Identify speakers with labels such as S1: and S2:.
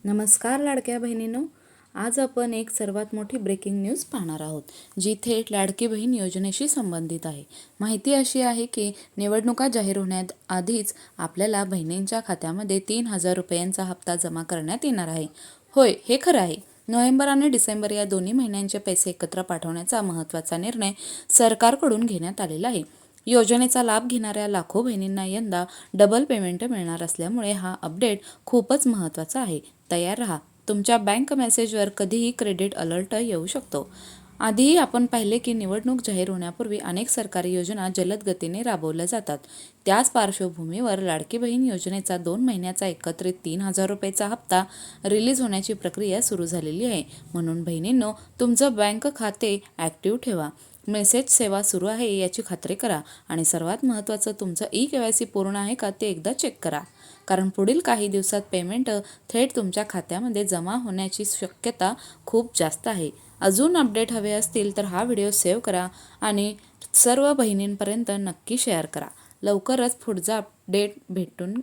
S1: नमस्कार लाडक्या बहिणींनो, आज आपण एक सर्वात मोठी ब्रेकिंग न्यूज पाहणार आहोत, जी थेट लाडकी बहीण योजनेशी संबंधित आहे। माहिती अशी आहे की निवडणुका जाहीर होण्याआधीच आपल्याला बहिणींच्या खात्यामध्ये 3,000 रुपयांचा हप्ता जमा करण्यात येणार आहे। होय, हे खरं आहे। नोव्हेंबर आणि डिसेंबर या दोन्ही महिन्यांचे पैसे एकत्र पाठवण्याचा महत्त्वाचा निर्णय सरकारकडून घेण्यात आलेला आहे। योजनेचा लाभ घेणाऱ्या लाखो बहिणींना यंदा डबल पेमेंट मिळणार असल्यामुळे हा अपडेट खूपच महत्त्वाचा आहे। तयार राहा, तुमच्या बँक मेसेजवर कधीही क्रेडिट अलर्ट येऊ शकतो। आधीही आपण पाहिले की निवडणूक जाहीर होण्यापूर्वी अनेक सरकारी योजना जलद गतीने राबवल्या जातात। त्याच पार्श्वभूमीवर लाडकी बहीण योजनेचा 2 महिन्याचा एकत्रित 3,000 रुपयाचा हप्ता रिलीज होण्याची प्रक्रिया सुरू झालेली आहे। म्हणून बहिणींनो, तुमचं बँक खाते ॲक्टिव्ह ठेवा, मेसेज सेवा सुरू आहे याची खात्री करा आणि सर्वात महत्त्वाचं, तुमचं ई-KYC पूर्ण आहे का ते एकदा चेक करा, कारण पुढील काही दिवसात पेमेंट थेट तुमच्या खात्यामध्ये जमा होण्याची शक्यता खूप जास्त आहे। अजून अपडेट हवे असतील तर हा व्हिडिओ सेव्ह करा आणि सर्व बहिणींपर्यंत नक्की शेअर करा। लवकरच पुढचा अपडेट भेटून